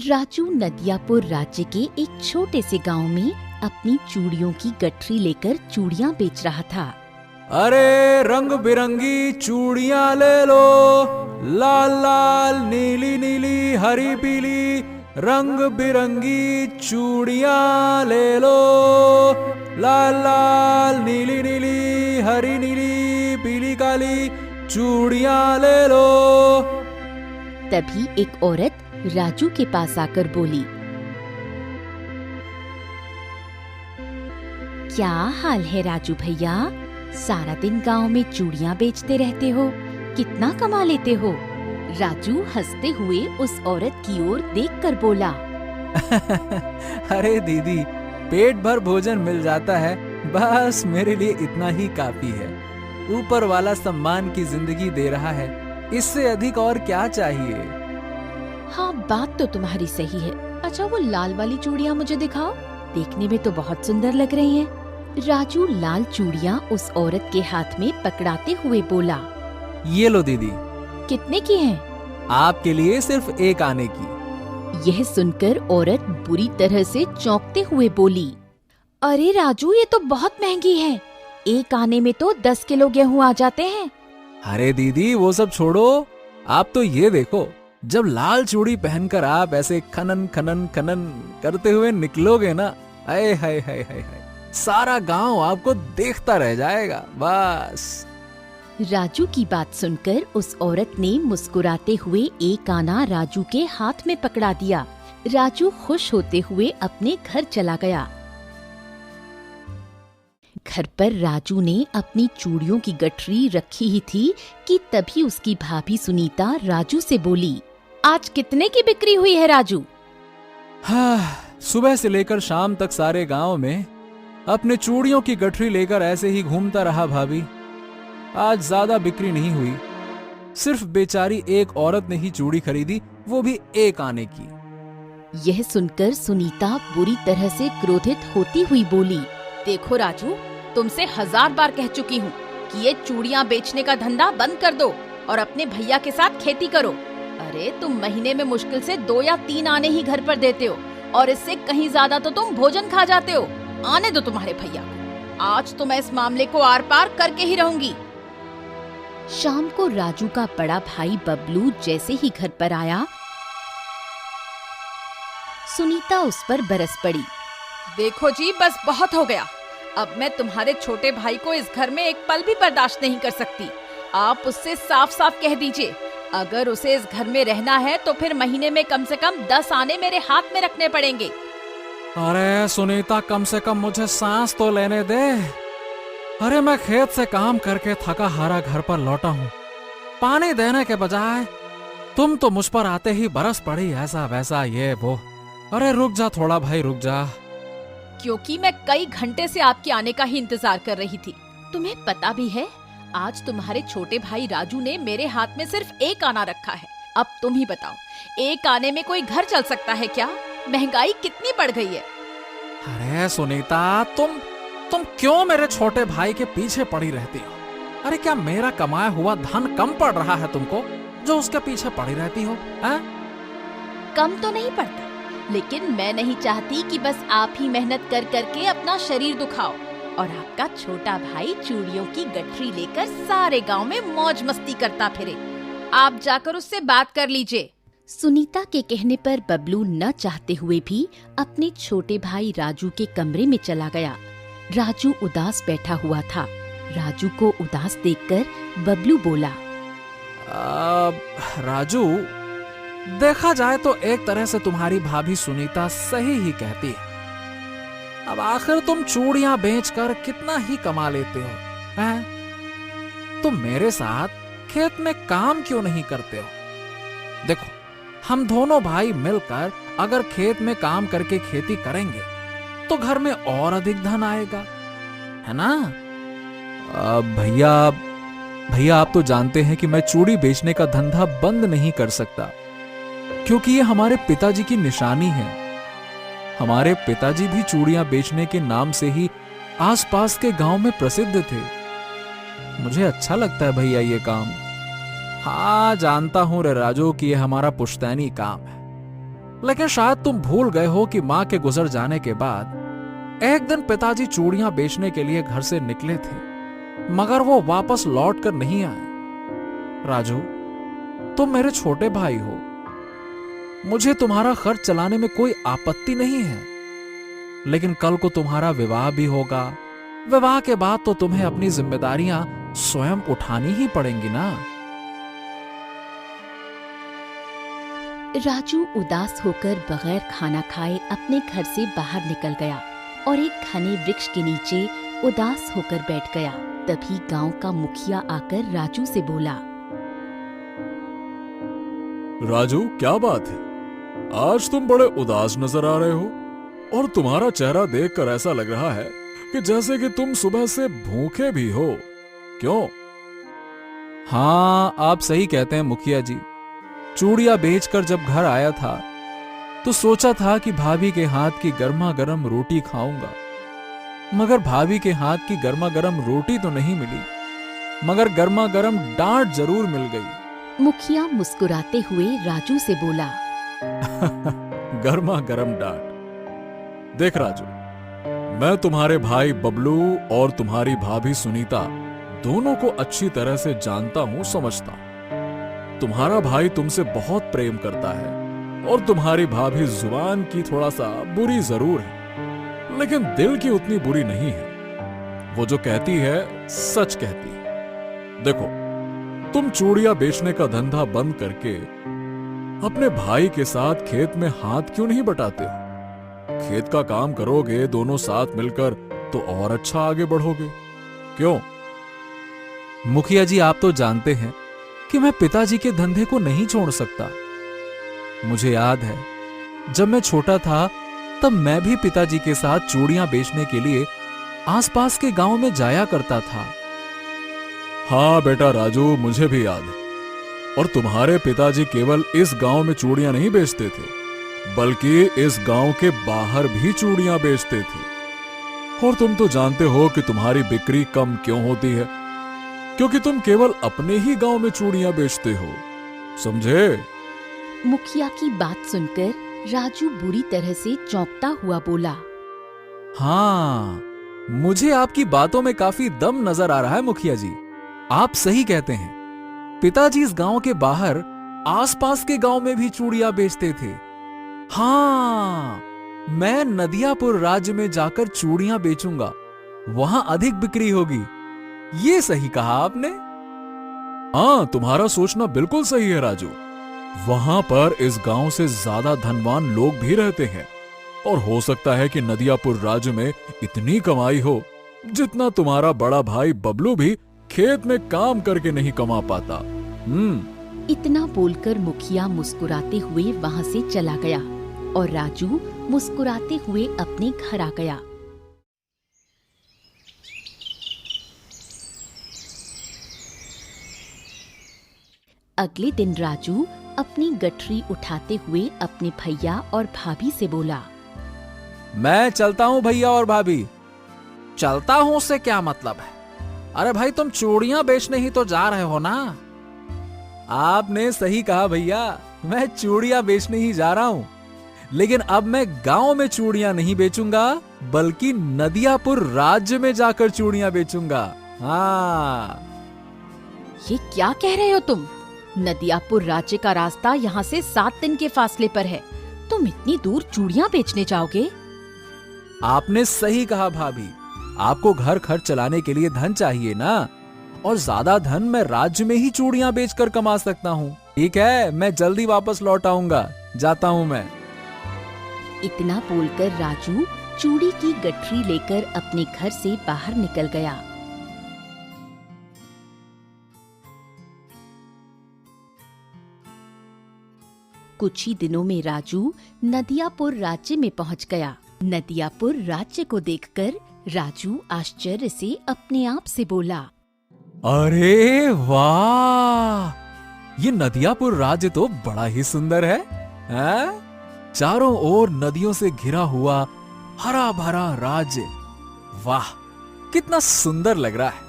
राजू नदियापुर राज्य के एक छोटे से गांव में अपनी चूड़ियों की गठरी लेकर चूड़ियां बेच रहा था। अरे रंग बिरंगी चूड़ियां ले लो, लाल लाल नीली नीली हरी पीली, रंग बिरंगी चूड़ियां ले लो, लाल लाल नीली नीली हरी नीली पीली काली चूड़ियां ले लो। तभी एक औरत राजू के पास आकर बोली, क्या हाल है राजू भैया? सारा दिन गांव में चूड़ियां बेचते रहते हो, कितना कमा लेते हो? राजू हंसते हुए उस औरत की ओर देखकर बोला, अरे दीदी, पेट भर भोजन मिल जाता है, बस मेरे लिए इतना ही काफी है। ऊपर वाला सम्मान की जिंदगी दे रहा है, इससे अधिक और क्या चाहिए? हाँ, बात तो तुम्हारी सही है। अच्छा, वो लाल वाली चूड़ियां मुझे दिखाओ, देखने में तो बहुत सुंदर लग रही हैं। राजू लाल चूड़ियां उस औरत के हाथ में पकड़ाते हुए बोला, ये लो दीदी। कितने की हैं? आपके लिए सिर्फ एक आने की। यह सुनकर औरत बुरी तरह से चौंकते हुए बोली, अरे राजू, ये तो बहुत महंगी है। एक आने में तो 10 किलो गेहूं आ जाते हैं। अरे दीदी, वो सब छोड़ो, आप तो ये देखो, जब लाल चूड़ी पहनकर आप ऐसे खनन खनन खनन करते हुए निकलोगे ना, आए हाय हाय हाय हाय, सारा गांव आपको देखता रह जाएगा बस। राजू की बात सुनकर उस औरत ने मुस्कुराते हुए एक आना राजू के हाथ में पकड़ा दिया। राजू खुश होते हुए अपने घर चला गया। घर पर राजू ने अपनी चूड़ियों की गठरी रखी ही थी कि तभी उसकी भाभी सुनीता राजू से बोली, आज कितने की बिक्री हुई है राजू? हाँ, सुबह से लेकर शाम तक सारे गांव में अपने चूड़ियों की गठरी लेकर ऐसे ही घूमता रहा भाभी। आज ज्यादा बिक्री नहीं हुई, सिर्फ बेचारी एक औरत ने ही चूड़ी खरीदी, वो भी एक आने की। यह सुनकर सुनीता बुरी तरह से क्रोधित होती हुई बोली, देखो राजू, तुमसे 1000 बार कह चुकी हूँ कि ये चूड़ियाँ बेचने का धंधा बंद कर दो और अपने भैया के साथ खेती करो। अरे तुम महीने में मुश्किल से 2 या 3 आने ही घर पर देते हो और इससे कहीं ज्यादा तो तुम भोजन खा जाते हो। आने दो तुम्हारे भैया को, आज तो मैं इस मामले को आर पार करके ही रहूंगी। शाम को राजू का बड़ा भाई बबलू जैसे ही घर पर आया, सुनीता उस पर बरस पड़ी, देखो जी, बस बहुत हो गया। अब मैं तुम्हारे छोटे भाई को इस घर में एक पल भी बर्दाश्त नहीं कर सकती। आप उससे साफ साफ कह दीजिए, अगर उसे इस घर में रहना है तो फिर महीने में कम से कम 10 आने मेरे हाथ में रखने पड़ेंगे। अरे सुनीता, कम से कम मुझे सांस तो लेने दे। अरे मैं खेत से काम करके थका हारा घर पर लौटा हूँ, पानी देने के बजाय तुम तो मुझ पर आते ही बरस पड़ी, ऐसा वैसा ये वो। अरे रुक जा थोड़ा भाई, रुक जा। क्योंकि मैं कई घंटे से आपके आने का ही इंतजार कर रही थी। तुम्हें पता भी है, आज तुम्हारे छोटे भाई राजू ने मेरे हाथ में सिर्फ एक आना रखा है। अब तुम ही बताओ, एक आने में कोई घर चल सकता है क्या? महंगाई कितनी बढ़ गई है। अरे सुनीता, तुम क्यों मेरे छोटे भाई के पीछे पड़ी रहती हो? अरे क्या मेरा कमाया हुआ धन कम पड़ रहा है तुमको, जो उसके पीछे पड़ी रहती हो? कम तो नहीं पड़ता, लेकिन मैं नहीं चाहती कि बस आप ही मेहनत कर करके अपना शरीर दुखाओ और आपका छोटा भाई चूड़ियों की गठरी लेकर सारे गांव में मौज मस्ती करता फिरे। आप जाकर उससे बात कर लीजिए। सुनीता के कहने पर बबलू न चाहते हुए भी अपने छोटे भाई राजू के कमरे में चला गया। राजू उदास बैठा हुआ था। राजू को उदास देखकर बबलू बोला, राजू, देखा जाए तो एक तरह से तुम्हारी भाभी सुनीता सही ही कहती है। अब आखिर तुम चूड़ियां बेचकर कितना ही कमा लेते हो, हैं? तुम मेरे साथ खेत में काम क्यों नहीं करते हो? देखो, हम दोनों भाई मिलकर अगर खेत में काम करके खेती करेंगे तो घर में और अधिक धन आएगा, है ना? भैया आप तो जानते हैं कि मैं चूड़ी बेचने का धंधा बंद नहीं कर सकता, क्योंकि ये हमारे पिताजी की निशानी है। हमारे पिताजी भी चूड़ियां बेचने के नाम से ही आसपास के गांव में प्रसिद्ध थे। मुझे अच्छा लगता है भैया ये काम। हाँ, जानता हूं रे राजू कि ये हमारा पुश्तैनी काम है, लेकिन शायद तुम भूल गए हो कि मां के गुजर जाने के बाद एक दिन पिताजी चूड़ियां बेचने के लिए घर से निकले थे, मगर वो वापस लौट कर नहीं आए। राजू, तुम मेरे छोटे भाई हो, मुझे तुम्हारा खर्च चलाने में कोई आपत्ति नहीं है, लेकिन कल को तुम्हारा विवाह भी होगा। विवाह के बाद तो तुम्हें अपनी जिम्मेदारियां स्वयं उठानी ही पड़ेंगी ना। राजू उदास होकर बगैर खाना खाए अपने घर से बाहर निकल गया और एक घने वृक्ष के नीचे उदास होकर बैठ गया। तभी गांव का मुखिया आकर राजू से बोला, राजू, क्या बात है? आज तुम बड़े उदास नजर आ रहे हो और तुम्हारा चेहरा देखकर ऐसा लग रहा है कि जैसे कि तुम सुबह से भूखे भी हो। क्यों? हाँ, आप सही कहते हैं मुखिया जी। चूड़ियां बेचकर जब घर आया था तो सोचा था कि भाभी के हाथ की गर्मा गर्म रोटी खाऊंगा, मगर भाभी के हाथ की गर्मा गर्म रोटी तो नहीं मिली, मगर गर्मा गर्म डांट जरूर मिल गई। मुखिया मुस्कुराते हुए राजू से बोला, गर्मा गर्म डांट। देख राजू, मैं तुम्हारे भाई बबलू और तुम्हारी भाभी सुनीता दोनों को अच्छी तरह से जानता हूं, समझता। तुम्हारा भाई तुमसे बहुत प्रेम करता है और तुम्हारी भाभी जुबान की थोड़ा सा बुरी जरूर है, लेकिन दिल की उतनी बुरी नहीं है। वो जो कहती है सच कहती है। देखो, तुम चूड़ियां बेचने का धंधा बंद करके अपने भाई के साथ खेत में हाथ क्यों नहीं बटाते हो? खेत का काम करोगे दोनों साथ मिलकर तो और अच्छा आगे बढ़ोगे। क्यों? मुखिया जी, आप तो जानते हैं कि मैं पिताजी के धंधे को नहीं छोड़ सकता। मुझे याद है, जब मैं छोटा था तब मैं भी पिताजी के साथ चूड़ियां बेचने के लिए आसपास के गांव में जाया करता था। हाँ बेटा राजू, मुझे भी याद है। और तुम्हारे पिताजी केवल इस गांव में चूड़ियां नहीं बेचते थे, बल्कि इस गांव के बाहर भी चूड़ियां बेचते थे। और तुम तो जानते हो कि तुम्हारी बिक्री कम क्यों होती है, क्योंकि तुम केवल अपने ही गांव में चूड़ियां बेचते हो, समझे? मुखिया की बात सुनकर राजू बुरी तरह से चौंकता हुआ बोला, हाँ, मुझे आपकी बातों में काफी दम नजर आ रहा है मुखिया जी। आप सही कहते हैं, पिताजी इस गांव के बाहर आसपास के गांव में भी चूड़ियां बेचते थे। हाँ, मैं नदियापुर राज्य में जाकर चूड़ियां बेचूंगा, वहां अधिक बिक्री होगी। ये सही कहा आपने। हाँ, तुम्हारा सोचना बिल्कुल सही है राजू। वहां पर इस गांव से ज्यादा धनवान लोग भी रहते हैं और हो सकता है कि नदियापुर राज्य में इतनी कमाई हो जितना तुम्हारा बड़ा भाई बबलू भी खेत में काम करके नहीं कमा पाता। इतना बोलकर मुखिया मुस्कुराते हुए वहां से चला गया और राजू मुस्कुराते हुए अपने घर आ गया। अगले दिन राजू अपनी गठरी उठाते हुए अपने भैया और भाभी से बोला, मैं चलता हूं भैया और भाभी। चलता हूं से क्या मतलब है? अरे भाई, तुम चूड़ियां बेचने ही तो जा रहे हो ना। आपने सही कहा भैया, मैं चूड़ियां बेचने ही जा रहा हूं, लेकिन अब मैं गांव में चूड़ियां नहीं बेचूंगा, बल्कि नदियापुर राज्य में जाकर चूड़ियां बेचूंगा। हाँ। ये क्या कह रहे हो तुम? नदियापुर राज्य का रास्ता यहाँ से 7 दिन के फासले पर है। तुम इतनी दूर चूड़ियां बेचने जाओगे? आपने सही कहा भाभी, आपको घर खर्च चलाने के लिए धन चाहिए ना, और ज्यादा धन मैं राज्य में ही चूड़ियां बेचकर कमा सकता हूँ। ठीक है, मैं जल्दी वापस लौट आऊंगा, जाता हूँ मैं। इतना बोलकर राजू चूड़ी की गठरी लेकर अपने घर से बाहर निकल गया। कुछ ही दिनों में राजू नदियापुर राज्य में पहुंच गया। नदियापुर राज्य को देखकर राजू आश्चर्य से अपने आप से बोला, अरे वाह, ये नदियापुर राज्य तो बड़ा ही सुंदर है, हैं? चारों ओर नदियों से घिरा हुआ हरा भरा राज्य। वाह, कितना सुंदर लग रहा है।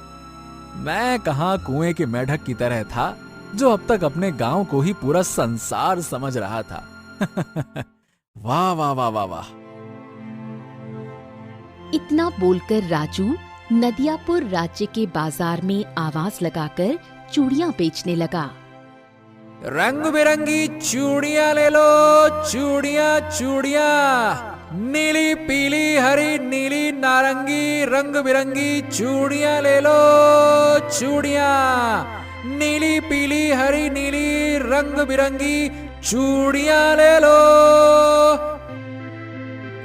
मैं कहां कुएं के मेढक की तरह था, जो अब तक अपने गांव को ही पूरा संसार समझ रहा था। वाह वाह वाह वाह वाह। इतना बोलकर राजू नदियापुर राज्य के बाजार में आवाज लगाकर चूड़ियां बेचने लगा। रंग बिरंगी चूड़ियां ले लो, चूड़ियां चूड़ियां, नीली पीली हरी नीली नारंगी रंग बिरंगी चूड़ियां ले लो, चूड़ियां, नीली पीली हरी नीली रंग बिरंगी चूड़ियां ले लो।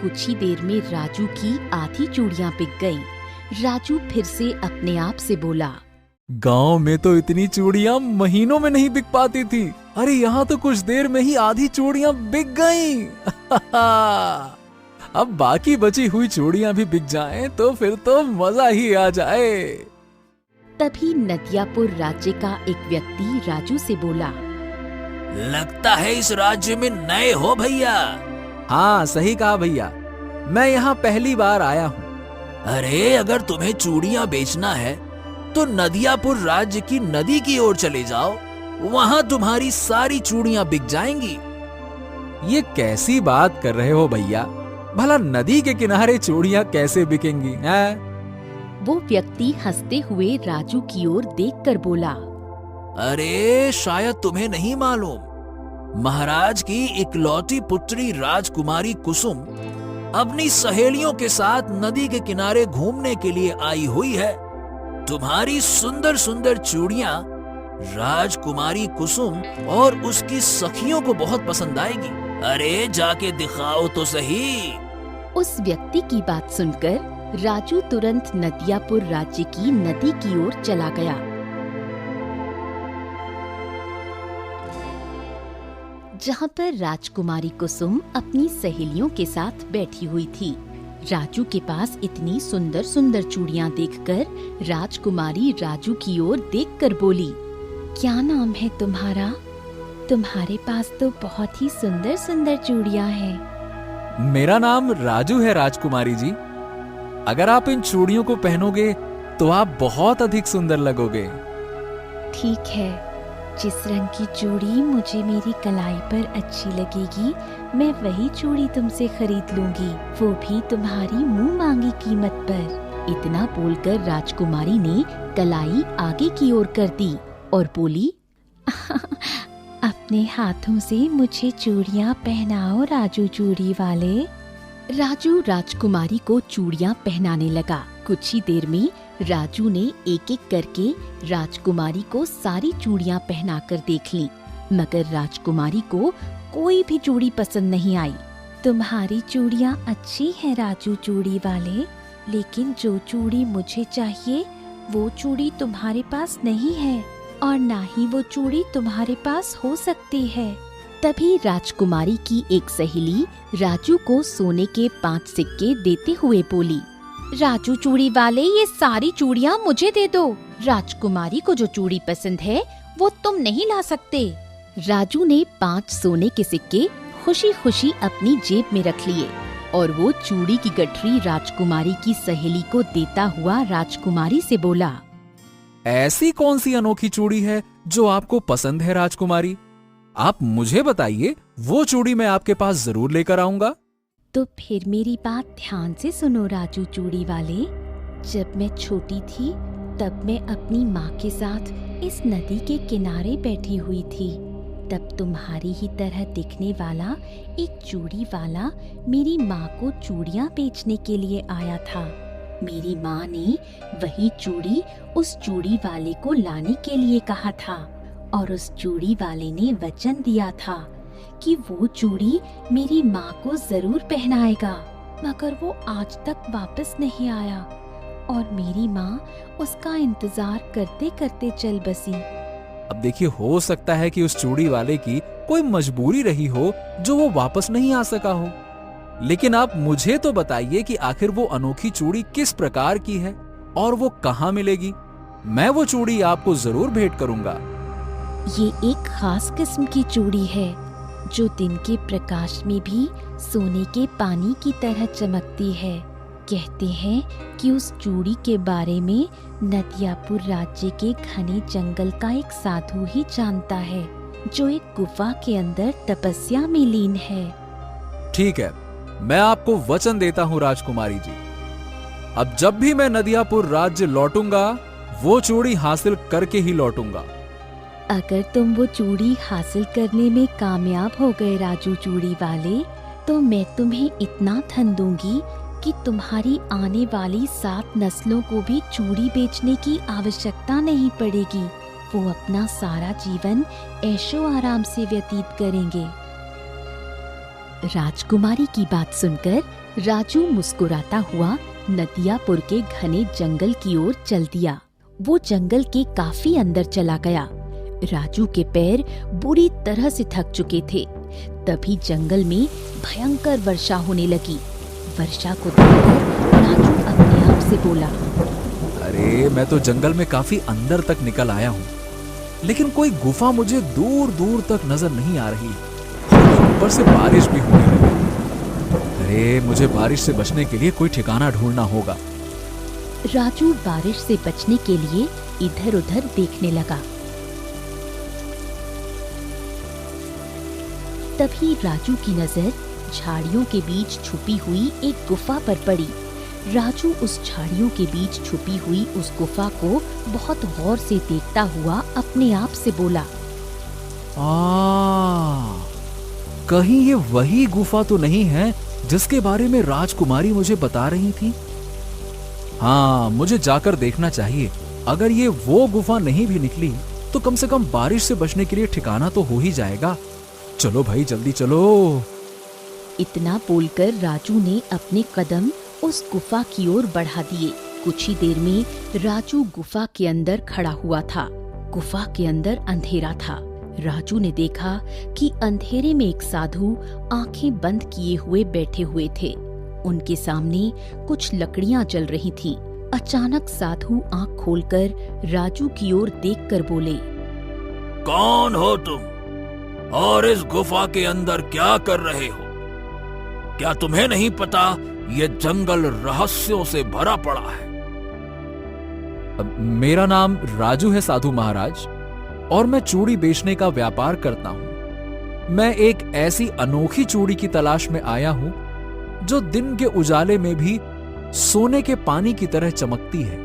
कुछ ही देर में राजू की आधी चूड़ियां बिक गईं। राजू फिर से अपने आप से बोला, गांव में तो इतनी चूड़ियां महीनों में नहीं बिक पाती थी, अरे यहाँ तो कुछ देर में ही आधी चूड़ियां बिक गईं। अब बाकी बची हुई चूड़ियां भी बिक जाएं तो फिर तो मजा ही आ जाए। तभी नदियापुर राज्य का एक व्यक्ति राजू से बोला, लगता है इस राज्य में नए हो भैया। हाँ सही कहा भैया, मैं यहाँ पहली बार आया हूँ। अरे अगर तुम्हें चूड़ियां बेचना है तो नदियापुर राज्य की नदी की ओर चले जाओ, वहाँ तुम्हारी सारी चूड़ियां बिक जाएंगी। ये कैसी बात कर रहे हो भैया, भला नदी के किनारे चूड़ियां कैसे बिकेंगी हैं? वो व्यक्ति हंसते हुए राजू की ओर देखकर बोला, अरे शायद तुम्हें नहीं मालूम, महाराज की इकलौती पुत्री राजकुमारी कुसुम अपनी सहेलियों के साथ नदी के किनारे घूमने के लिए आई हुई है। तुम्हारी सुंदर सुंदर चूड़ियां राजकुमारी कुसुम और उसकी सखियों को बहुत पसंद आएगी। अरे जाके दिखाओ तो सही। उस व्यक्ति की बात सुनकर राजू तुरंत नदियापुर राज्य की नदी की ओर चला गया। जहाँ पर राजकुमारी कुसुम अपनी सहेलियों के साथ बैठी हुई थी। राजू के पास इतनी सुंदर सुंदर चूड़ियां देखकर राजकुमारी राजू की ओर देखकर बोली, क्या नाम है तुम्हारा? तुम्हारे पास तो बहुत ही सुंदर सुंदर चूड़ियां हैं। मेरा नाम राजू है राजकुमारी जी। अगर आप इन चूड़ियों को पहनोगे तो आप बहुत अधिक सुंदर लगोगे। ठीक है, जिस रंग की चूड़ी मुझे मेरी कलाई पर अच्छी लगेगी, मैं वही चूड़ी तुमसे खरीद लूंगी, वो भी तुम्हारी मुंह मांगी कीमत पर। इतना बोलकर राजकुमारी ने कलाई आगे की ओर कर दी और बोली, अपने हाथों से मुझे चूड़ियां पहनाओ राजू चूड़ी वाले। राजू राजकुमारी को चूड़ियां पहनाने लगा। कुछ ही देर में राजू ने एक एक करके राजकुमारी को सारी चूड़ियां पहनाकर देख ली, मगर राजकुमारी को कोई भी चूड़ी पसंद नहीं आई। तुम्हारी चूड़ियां अच्छी हैं राजू चूड़ी वाले, लेकिन जो चूड़ी मुझे चाहिए वो चूड़ी तुम्हारे पास नहीं है, और ना ही वो चूड़ी तुम्हारे पास हो सकती है। तभी राजकुमारी की एक सहेली राजू को सोने के 5 सिक्के देते हुए बोली, राजू चूड़ी वाले, ये सारी चूड़ियां मुझे दे दो। राजकुमारी को जो चूड़ी पसंद है वो तुम नहीं ला सकते। राजू ने 5 सोने के सिक्के खुशी खुशी अपनी जेब में रख लिए और वो चूड़ी की गठरी राजकुमारी की सहेली को देता हुआ राजकुमारी से बोला, ऐसी कौन सी अनोखी चूड़ी है जो आपको पसंद है राजकुमारी? आप मुझे बताइए, वो चूड़ी मैं आपके पास जरूर लेकर आऊंगा। तो फिर मेरी बात ध्यान से सुनो राजू चूड़ी वाले। जब मैं छोटी थी तब मैं अपनी माँ के साथ इस नदी के किनारे बैठी हुई थी। तब तुम्हारी ही तरह दिखने वाला एक चूड़ी वाला मेरी माँ को चूड़ियाँ बेचने के लिए आया था। मेरी माँ ने वही चूड़ी उस चूड़ी वाले को लाने के लिए कहा था, और उस चूड़ी वाले ने वचन दिया था कि वो चूड़ी मेरी माँ को जरूर पहनाएगा, मगर वो आज तक वापस नहीं आया और मेरी माँ उसका इंतजार करते करते चल बसी। अब देखिए, हो सकता है कि उस चूड़ी वाले की कोई मजबूरी रही हो जो वो वापस नहीं आ सका हो, लेकिन आप मुझे तो बताइए कि आखिर वो अनोखी चूड़ी किस प्रकार की है और वो कहाँ मिलेगी। मैं वो चूड़ी आपको जरूर भेंट करूंगा। ये एक खास किस्म की चूड़ी है जो दिन के प्रकाश में भी सोने के पानी की तरह चमकती है। कहते हैं कि उस चूड़ी के बारे में नदियापुर राज्य के घने जंगल का एक साधु ही जानता है, जो एक गुफा के अंदर तपस्या में लीन है। ठीक है, मैं आपको वचन देता हूं राजकुमारी जी, अब जब भी मैं नदियापुर राज्य लौटूंगा वो चूड़ी हासिल करके ही लौटूंगा। अगर तुम वो चूड़ी हासिल करने में कामयाब हो गए राजू चूड़ी वाले, तो मैं तुम्हें इतना धन दूंगी कि तुम्हारी आने वाली 7 नस्लों को भी चूड़ी बेचने की आवश्यकता नहीं पड़ेगी। वो अपना सारा जीवन ऐशो आराम से व्यतीत करेंगे। राजकुमारी की बात सुनकर राजू मुस्कुराता हुआ नदियापुर के घने जंगल की ओर चल दिया। वो जंगल के काफी अंदर चला गया। राजू के पैर बुरी तरह से थक चुके थे। तभी जंगल में भयंकर वर्षा होने लगी। वर्षा को देखकर राजू अपने आप से बोला, अरे मैं तो जंगल में काफी अंदर तक निकल आया हूँ, लेकिन कोई गुफा मुझे दूर दूर तक नजर नहीं आ रही। ऊपर से बारिश भी होने लगी। अरे मुझे बारिश से बचने के लिए कोई ठिकाना ढूंढना होगा। राजू बारिश से बचने के लिए इधर उधर देखने लगा। तभी राजू की नजर झाड़ियों के बीच छुपी हुई एक गुफा पर पड़ी। राजू उस झाड़ियों के बीच छुपी हुई उस गुफा को बहुत गौर से देखता हुआ अपने आप से बोला, कहीं ये वही गुफा तो नहीं है जिसके बारे में राजकुमारी मुझे बता रही थी? हाँ, मुझे जाकर देखना चाहिए। अगर ये वो गुफा नहीं भी निकली तो कम से कम बारिश से बचने के लिए ठिकाना तो हो ही जाएगा। चलो भाई, जल्दी चलो। इतना बोलकर राजू ने अपने कदम उस गुफा की ओर बढ़ा दिए। कुछ ही देर में राजू गुफा के अंदर खड़ा हुआ था। गुफा के अंदर अंधेरा था। राजू ने देखा कि अंधेरे में एक साधु आंखें बंद किए हुए बैठे हुए थे। उनके सामने कुछ लकड़ियां जल रही थीं। अचानक साधु आंख खोलकर राजू की ओर देखकर बोले, कौन हो तुम और इस गुफा के अंदर क्या कर रहे हो? क्या तुम्हें नहीं पता ये जंगल रहस्यों से भरा पड़ा है? मेरा नाम राजू है साधु महाराज, और मैं चूड़ी बेचने का व्यापार करता हूँ। मैं एक ऐसी अनोखी चूड़ी की तलाश में आया हूँ जो दिन के उजाले में भी सोने के पानी की तरह चमकती है।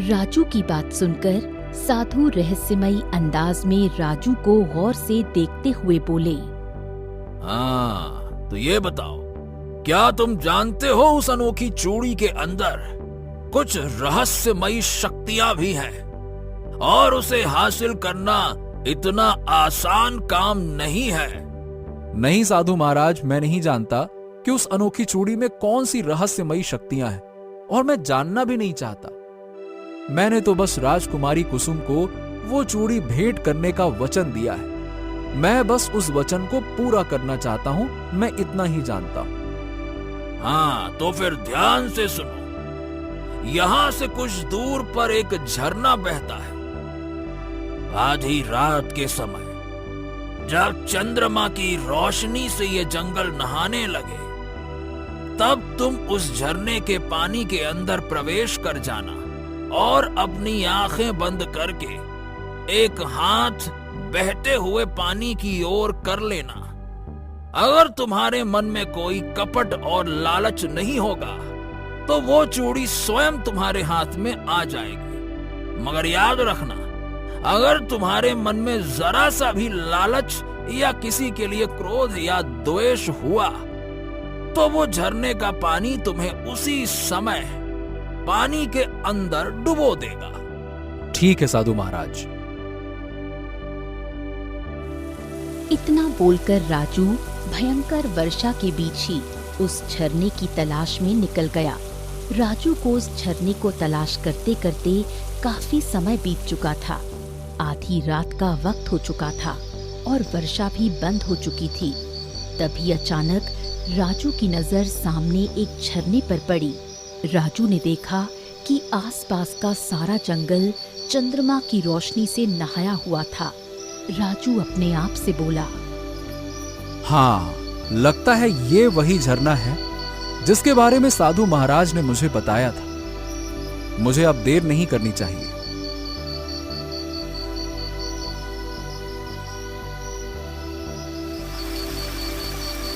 राजू की बात सुनकर साधु रहस्यमयी अंदाज में राजू को गौर से देखते हुए बोले, हाँ, तो ये बताओ, क्या तुम जानते हो उस अनोखी चूड़ी के अंदर कुछ रहस्यमयी शक्तियां भी हैं और उसे हासिल करना इतना आसान काम नहीं है? नहीं साधु महाराज, मैं नहीं जानता कि उस अनोखी चूड़ी में कौन सी रहस्यमयी शक्तियां हैं, और मैं जानना भी नहीं चाहता। मैंने तो बस राजकुमारी कुसुम को वो चूड़ी भेंट करने का वचन दिया है। मैं बस उस वचन को पूरा करना चाहता हूं, मैं इतना ही जानता हूं। हाँ, तो फिर ध्यान से सुनो। यहाँ से कुछ दूर पर एक झरना बहता है। आधी रात के समय जब चंद्रमा की रोशनी से ये जंगल नहाने लगे, तब तुम उस झरने के पानी के अंदर प्रवेश कर जाना और अपनी आंखें बंद करके एक हाथ बहते हुए पानी की ओर कर लेना। अगर तुम्हारे मन में कोई कपट और लालच नहीं होगा तो वो चूड़ी स्वयं तुम्हारे हाथ में आ जाएगी। मगर याद रखना, अगर तुम्हारे मन में जरा सा भी लालच या किसी के लिए क्रोध या द्वेष हुआ तो वो झरने का पानी तुम्हें उसी समय पानी के अंदर डुबो देगा। ठीक है साधु महाराज। इतना बोलकर राजू भयंकर वर्षा के बीच ही उस झरने की तलाश में निकल गया। राजू को उस झरने को तलाश करते करते काफी समय बीत चुका था। आधी रात का वक्त हो चुका था और वर्षा भी बंद हो चुकी थी। तभी अचानक राजू की नजर सामने एक झरने पर पड़ी। राजू ने देखा कि आसपास का सारा जंगल चंद्रमा की रोशनी से नहाया हुआ था। राजू अपने आप से बोला, हाँ, लगता है ये वही झरना है जिसके बारे में साधु महाराज ने मुझे बताया था। मुझे अब देर नहीं करनी चाहिए।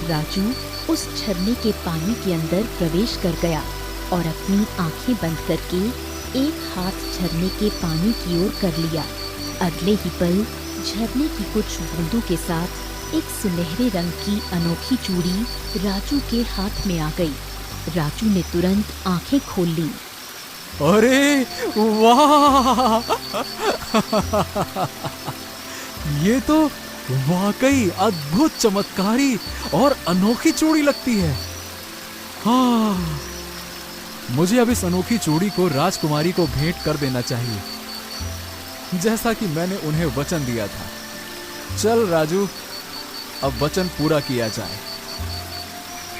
राजू उस झरने के पानी के अंदर प्रवेश कर गया और अपनी आंखें बंद करके एक हाथ झरने के पानी की ओर कर लिया। अगले ही पल झरने की कुछ बूंदों के साथ एक सुनहरे रंग की अनोखी चूड़ी राजू के हाथ में आ गई। राजू ने तुरंत आंखें खोल ली। अरे वाह! ये तो वाकई अद्भुत, चमत्कारी और अनोखी चूड़ी लगती है। हाँ, मुझे अब इस अनोखी चूड़ी को राजकुमारी को भेंट कर देना चाहिए, जैसा कि मैंने उन्हें वचन दिया था। चल राजू, अब वचन पूरा किया जाए।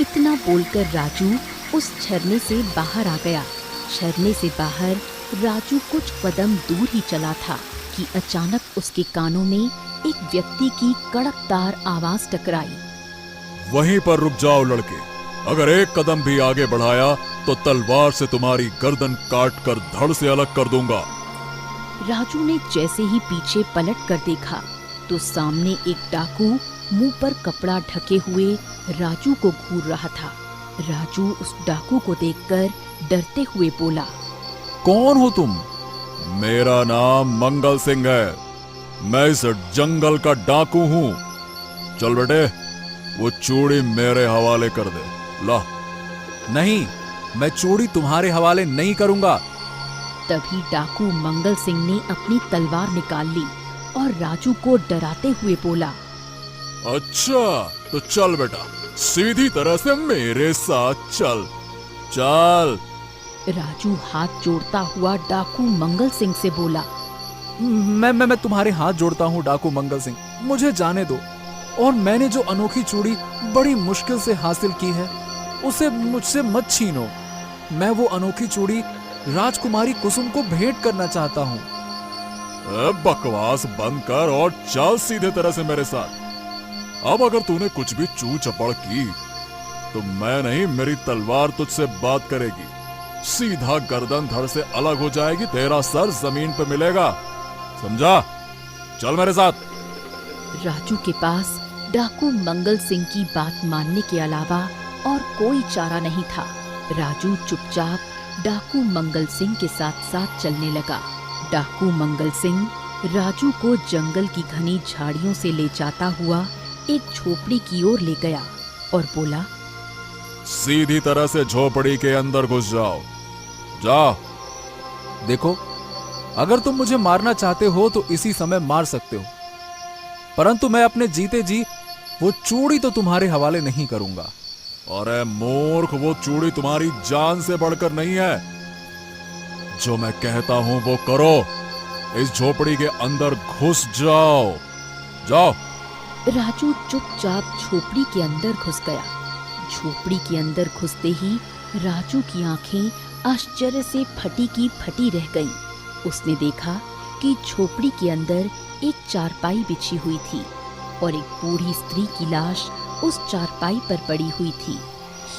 इतना बोलकर राजू उस झरने से बाहर आ गया। झरने से बाहर राजू कुछ कदम दूर ही चला था कि अचानक उसके कानों में एक व्यक्ति की कड़कदार आवाज टकराई। वहीं पर रुक जाओ लड़के, अगर एक कदम भी आगे बढ़ाया तो तलवार से तुम्हारी गर्दन काट कर धड़ से अलग कर दूंगा। राजू ने जैसे ही पीछे पलट कर देखा तो सामने एक डाकू मुंह पर कपड़ा ढके हुए राजू को घूर रहा था। राजू उस डाकू को देखकर डरते हुए बोला, कौन हो तुम? मेरा नाम मंगल सिंह है, मैं इस जंगल का डाकू हूँ। चल बेटे, वो चूड़ी मेरे हवाले कर दे। ला। नहीं, मैं चूड़ी तुम्हारे हवाले नहीं करूंगा। तभी डाकू मंगल सिंह ने अपनी तलवार निकाल ली और राजू को डराते हुए बोला, अच्छा तो चल बेटा, सीधी तरह से मेरे साथ चल। चल। राजू हाथ जोड़ता हुआ डाकू मंगल सिंह से बोला, मैं तुम्हारे हाथ जोड़ता हूँ डाकू मंगल सिंह, मुझे जाने दो। और मैंने जो अनोखी चूड़ी बड़ी मुश्किल से हासिल की है, उसे मुझसे मत छीनो। मैं वो अनोखी चूड़ी राजकुमारी कुसुम को भेंट करना चाहता हूँ। बकवास बंद कर और चल सीधे तरह से मेरे साथ। अब अगर तूने कुछ भी चू चपड़ की तो मैं नहीं, मेरी तलवार तुझसे बात करेगी। सीधा गर्दन धड़ से अलग हो जाएगी, तेरा सर जमीन पे मिलेगा, समझा? चल मेरे साथ। राजू के पास डाकू मंगल सिंह की बात मानने के अलावा और कोई चारा नहीं था। राजू चुपचाप डाकू मंगल सिंह के साथ साथ चलने लगा। डाकू मंगल सिंह राजू को जंगल की घनी झाड़ियों से ले जाता हुआ एक झोपड़ी की ओर ले गया और बोला, सीधी तरह से झोपड़ी के अंदर घुस जाओ। जाओ। देखो, अगर तुम मुझे मारना चाहते हो तो इसी समय मार सकते हो, परंतु मैं अपने जीते जी वो चूड़ी तो तुम्हारे हवाले नहीं करूंगा। अरे मूर्ख, वो चूड़ी तुम्हारी जान से बढ़कर नहीं है। जो मैं कहता हूं वो करो, इस झोपड़ी के अंदर घुस जाओ। जाओ। राजू चुपचाप झोपड़ी के अंदर घुस गया। झोपड़ी के अंदर घुसते ही राजू की आंखें आश्चर्य से फटी की फटी रह गईं। उसने देखा कि झोपड़ी के अंदर एक चारपाई बिछी हुई थी और एक बूढ़ी स्त्री की लाश उस चारपाई पर पड़ी हुई थी।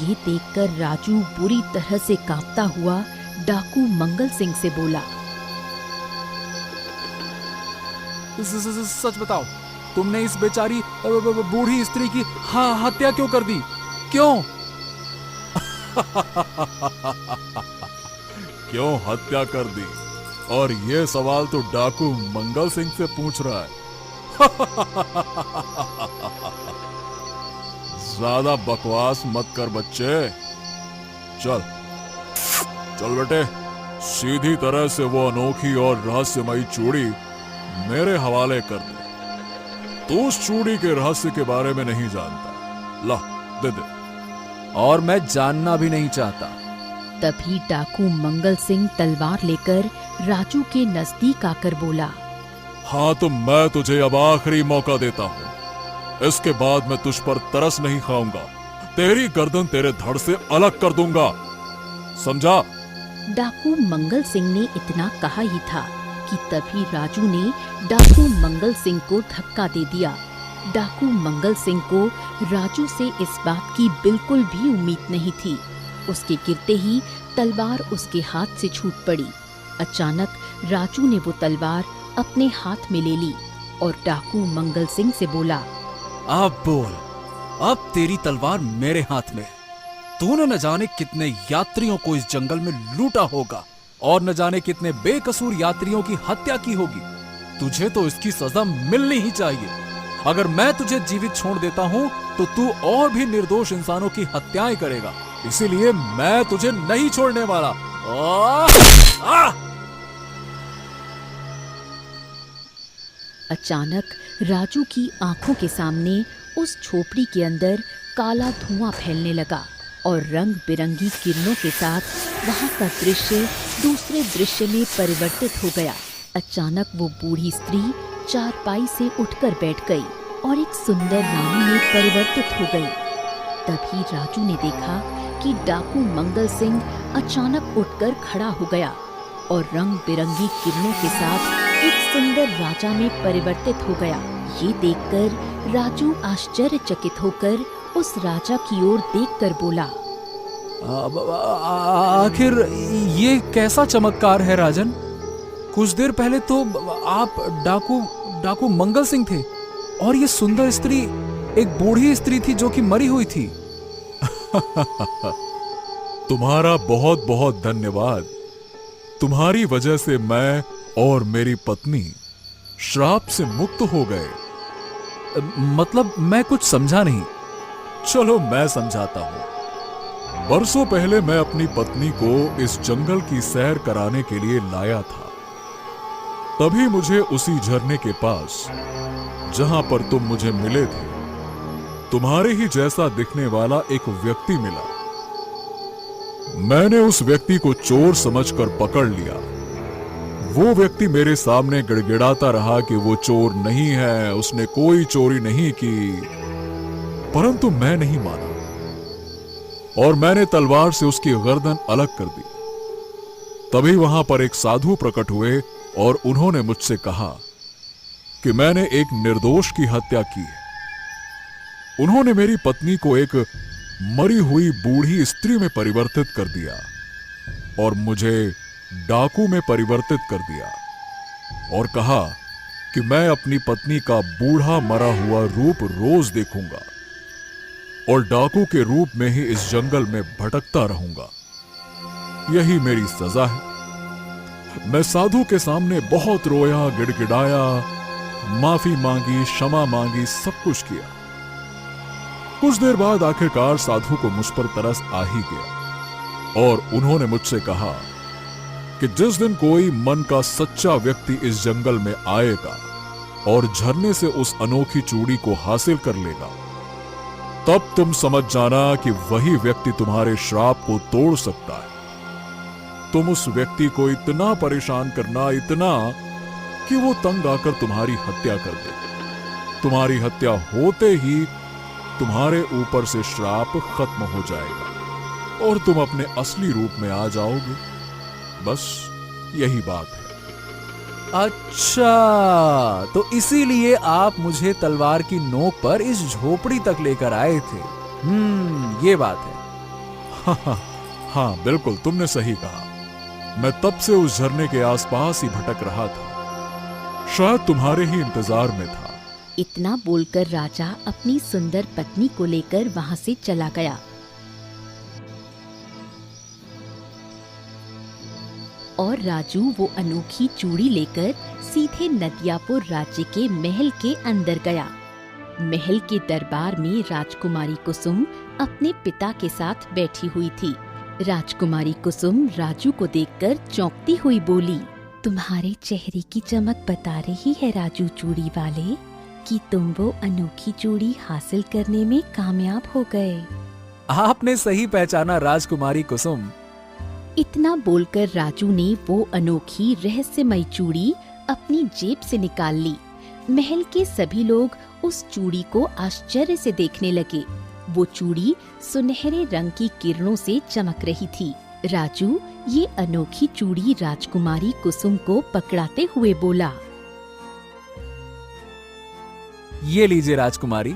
ये देखकर राजू बुरी तरह से कांपता हुआ डाकू मंगल सिंह से बोला, सच बताओ, तुमने इस बेचारी बूढ़ी स्त्री की हत्या क्यों कर दी? क्यों? क्यों हत्या कर दी? और ये सवाल तो डाकू मंगल सिंह से पूछ रहा है। ज्यादा बकवास मत कर बच्चे। चल चल बेटे, सीधी तरह से वो अनोखी और रहस्यमयी चूड़ी मेरे हवाले कर दे। तू उस चूड़ी के रहस्य के बारे में नहीं जानता। ला, दे दे। और मैं जानना भी नहीं चाहता। तभी डाकू मंगल सिंह तलवार लेकर राजू के नजदीक आकर बोला, हाँ तो मैं तुझे अब आखिरी मौका देता हूँ। इसके बाद मैं तुझ पर तरस नहीं खाऊंगा। तेरी गर्दन तेरे धड़ से अलग कर दूंगा, समझा? डाकू मंगल सिंह ने इतना कहा ही था कि तभी राजू ने डाकू मंगल सिंह को धक्का दे दिया। डाकू मंगल सिंह को राजू से इस बात की बिल्कुल भी उम्मीद नहीं थी। उसके गिरते ही तलवार उसके हाथ से छूट पड़ी। अचानक राजू ने वो तलवार अपने हाथ में ले ली और डाकू मंगल सिंह से बोला, अब बोल, अब तेरी तलवार मेरे हाथ में है। तूने न जाने कितने यात्रियों को इस जंगल में लूटा होगा और न जाने कितने बेकसूर यात्रियों की हत्या की होगी। तुझे तो इसकी सजा मिलनी ही चाहिए। अगर मैं तुझे जीवित छोड़ देता हूं तो तू और भी निर्दोष इंसानों की हत्याएं करेगा, इसीलिए मैं तुझे नहीं छोड़ने वाला। अचानक राजू की आंखों के सामने उस झोपड़ी के अंदर काला धुआं फैलने लगा और रंग बिरंगी किरणों के साथ वहां का दृश्य दूसरे दृश्य में परिवर्तित हो गया। अचानक वो बूढ़ी स्त्री चारपाई से उठकर बैठ गई और एक सुंदर रानी में परिवर्तित हो गई। तभी राजू ने देखा कि डाकू मंगल सिंह अचानक उठकर खड़ा हो गया और रंग बिरंगी किरणों के साथ एक सुंदर राजा में परिवर्तित हो गया। ये देखकर राजू आश्चर्यचकित होकर उस राजा की ओर देखकर बोला, आखिर ये कैसा चमत्कार है राजन? कुछ देर पहले तो आप डाकू मंगल सिंह थे और ये सुंदर स्त्री एक बूढ़ी स्त्री थी जो कि मरी हुई थी। तुम्हारा बहुत बहुत धन्यवाद। तुम्हारी वजह से मैं और मेरी पत्नी श्राप से मुक्त हो गए। मतलब मैं कुछ समझा नहीं। चलो मैं समझाता हूं। बरसों पहले मैं अपनी पत्नी को इस जंगल की सैर कराने के लिए लाया था। तभी मुझे उसी झरने के पास, जहां पर तुम मुझे मिले थे, तुम्हारे ही जैसा दिखने वाला एक व्यक्ति मिला। मैंने उस व्यक्ति को चोर समझकर पकड़ लिया। वो व्यक्ति मेरे सामने गिड़गिड़ाता रहा कि वो चोर नहीं है, उसने कोई चोरी नहीं की, परंतु मैं नहीं माना और मैंने तलवार से उसकी गर्दन अलग कर दी। तभी वहां पर एक साधु प्रकट हुए और उन्होंने मुझसे कहा कि मैंने एक निर्दोष की हत्या की है। उन्होंने मेरी पत्नी को एक मरी हुई बूढ़ी स्त्री में परिवर्तित कर दिया और मुझे डाकू में परिवर्तित कर दिया और कहा कि मैं अपनी पत्नी का बूढ़ा मरा हुआ रूप रोज देखूंगा और डाकू के रूप में ही इस जंगल में भटकता रहूंगा। यही मेरी सजा है। मैं साधु के सामने बहुत रोया, गिड़गिड़ाया, माफी मांगी, क्षमा मांगी, सब कुछ किया। कुछ देर बाद आखिरकार साधु को मुझ पर तरस आ ही गया और उन्होंने मुझसे कहा कि जिस दिन कोई मन का सच्चा व्यक्ति इस जंगल में आएगा और झरने से उस अनोखी चूड़ी को हासिल कर लेगा, तब तुम समझ जाना कि वही व्यक्ति तुम्हारे श्राप को तोड़ सकता है। तुम उस व्यक्ति को इतना परेशान करना, इतना कि वो तंग आकर तुम्हारी हत्या कर दे। तुम्हारी हत्या होते ही तुम्हारे ऊपर से श्राप खत्म हो जाएगा और तुम अपने असली रूप में आ जाओगे। बस यही बात है। अच्छा, तो इसीलिए आप मुझे तलवार की नोक पर इस झोपड़ी तक लेकर आए थे। ये बात है। हाँ, बिल्कुल तुमने सही कहा। मैं तब से उस झरने के आसपास ही भटक रहा था, शायद तुम्हारे ही इंतजार में था। इतना बोलकर राजा अपनी सुंदर पत्नी को लेकर वहां से चला गया। और राजू वो अनोखी चूड़ी लेकर सीधे नदियापुर राज्य के महल के अंदर गया। महल के दरबार में राजकुमारी कुसुम अपने पिता के साथ बैठी हुई थी। राजकुमारी कुसुम राजू को देखकर चौंकती हुई बोली, तुम्हारे चेहरे की चमक बता रही है राजू चूड़ी वाले कि तुम वो अनोखी चूड़ी हासिल करने में कामयाब हो गए। आपने सही पहचाना राजकुमारी कुसुम। इतना बोलकर राजू ने वो अनोखी रहस्यमयी चूड़ी अपनी जेब से निकाल ली। महल के सभी लोग उस चूड़ी को आश्चर्य से देखने लगे। वो चूड़ी सुनहरे रंग की किरणों से चमक रही थी। राजू ये अनोखी चूड़ी राजकुमारी कुसुम को पकड़ाते हुए बोला, ये लीजिए राजकुमारी,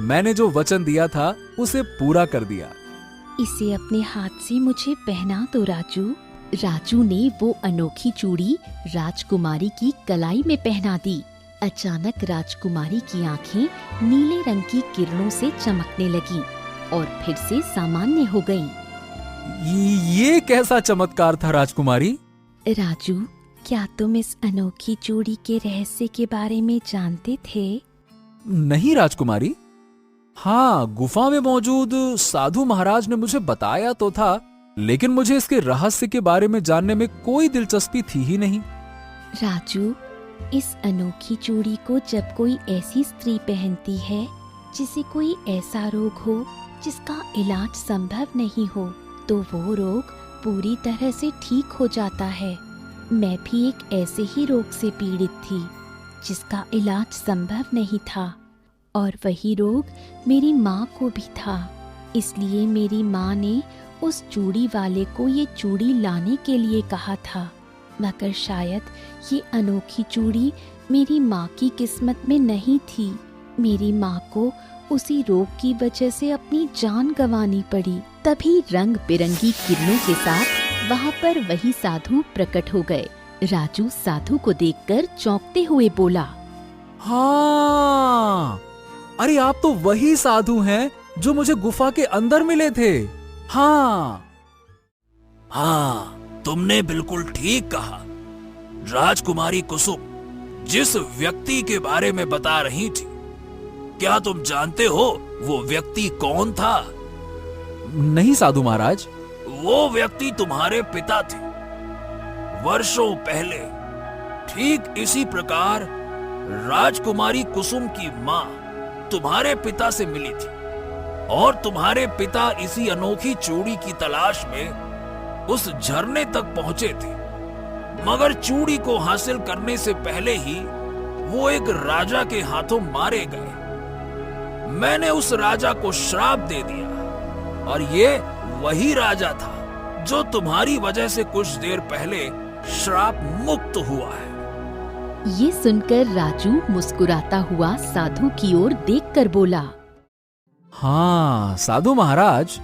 मैंने जो वचन दिया था उसे पूरा कर दिया। इसे अपने हाथ से मुझे पहना दो राजू। राजू ने वो अनोखी चूड़ी राजकुमारी की कलाई में पहना दी। अचानक राजकुमारी की आंखें नीले रंग की किरणों से चमकने लगीं और फिर से सामान्य हो गईं। ये कैसा चमत्कार था राजकुमारी? राजू, क्या तुम इस अनोखी चूड़ी के रहस्य के बारे में जानते थे? नहीं राजकुमारी। हाँ, गुफा में मौजूद साधु महाराज ने मुझे बताया तो था, लेकिन मुझे इसके रहस्य के बारे में जानने में कोई दिलचस्पी थी ही नहीं। राजू, इस अनोखी चूड़ी को जब कोई ऐसी स्त्री पहनती है जिसे कोई ऐसा रोग हो जिसका इलाज संभव नहीं हो, तो वो रोग पूरी तरह से ठीक हो जाता है। मैं भी एक ऐसे ही रोग से पीड़ित थी जिसका इलाज संभव नहीं था, और वही रोग मेरी माँ को भी था। इसलिए मेरी माँ ने उस चूड़ी वाले को ये चूड़ी लाने के लिए कहा था, मगर शायद ये अनोखी चूड़ी मेरी माँ की किस्मत में नहीं थी। मेरी माँ को उसी रोग की वजह से अपनी जान गंवानी पड़ी। तभी रंग बिरंगी किरणों के साथ वहाँ पर वही साधु प्रकट हो गए। राजू साधु को देखकर चौंकते हुए बोला, हाँ, अरे आप तो वही साधु हैं जो मुझे गुफा के अंदर मिले थे। हाँ, तुमने बिल्कुल ठीक कहा। राजकुमारी कुसुम जिस व्यक्ति के बारे में बता रही थी, क्या तुम जानते हो वो व्यक्ति कौन था? नहीं साधु महाराज। वो व्यक्ति तुम्हारे पिता थे। वर्षों पहले ठीक इसी प्रकार राजकुमारी कुसुम की माँ तुम्हारे पिता से मिली थी, और तुम्हारे पिता इसी अनोखी चूड़ी की तलाश में उस झरने तक पहुंचे थे। मगर चूड़ी को हासिल करने से पहले ही वो एक राजा के हाथों मारे गए। मैंने उस राजा को श्राप दे दिया, और ये वही राजा था जो तुम्हारी वजह से कुछ देर पहले श्राप मुक्त हुआ है। ये सुनकर राजू मुस्कुराता हुआ साधु की ओर देखकर बोला, हाँ साधु महाराज,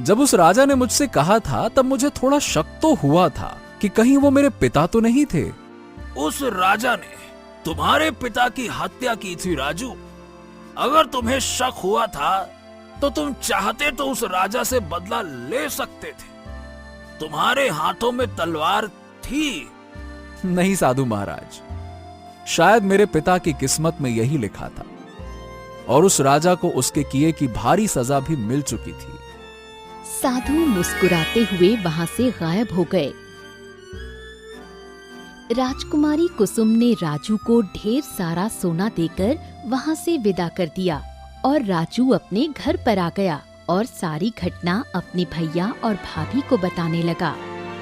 जब उस राजा ने मुझसे कहा था तब मुझे थोड़ा शक तो हुआ था कि कहीं वो मेरे पिता तो नहीं थे। उस राजा ने तुम्हारे पिता की हत्या की थी राजू। अगर तुम्हें शक हुआ था तो तुम चाहते तो उस राजा से बदला ले सकते थे। तुम्हारे हाथों में तलवार थी। नहीं साधु महाराज, शायद मेरे पिता की किस्मत में यही लिखा था, और उस राजा को उसके किए की भारी सजा भी मिल चुकी थी। साधु मुस्कुराते हुए वहां से गायब हो गए। राजकुमारी कुसुम ने राजू को ढेर सारा सोना देकर वहां से विदा कर दिया, और राजू अपने घर पर आ गया और सारी घटना अपने भैया और भाभी को बताने लगा।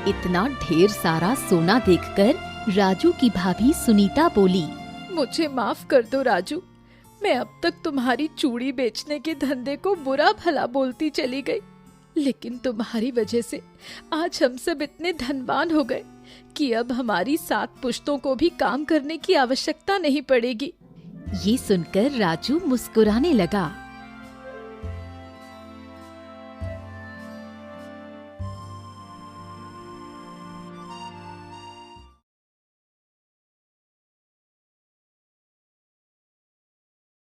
इतना ढेर सारा सोना देखकर राजू की भाभी सुनीता बोली, मुझे माफ कर दो राजू, मैं अब तक तुम्हारी चूड़ी बेचने के धंधे को बुरा भला बोलती चली गई, लेकिन तुम्हारी वजह से आज हम सब इतने धनवान हो गए कि अब हमारी 7 पुश्तों को भी काम करने की आवश्यकता नहीं पड़ेगी। ये सुनकर राजू मुस्कुराने लगा।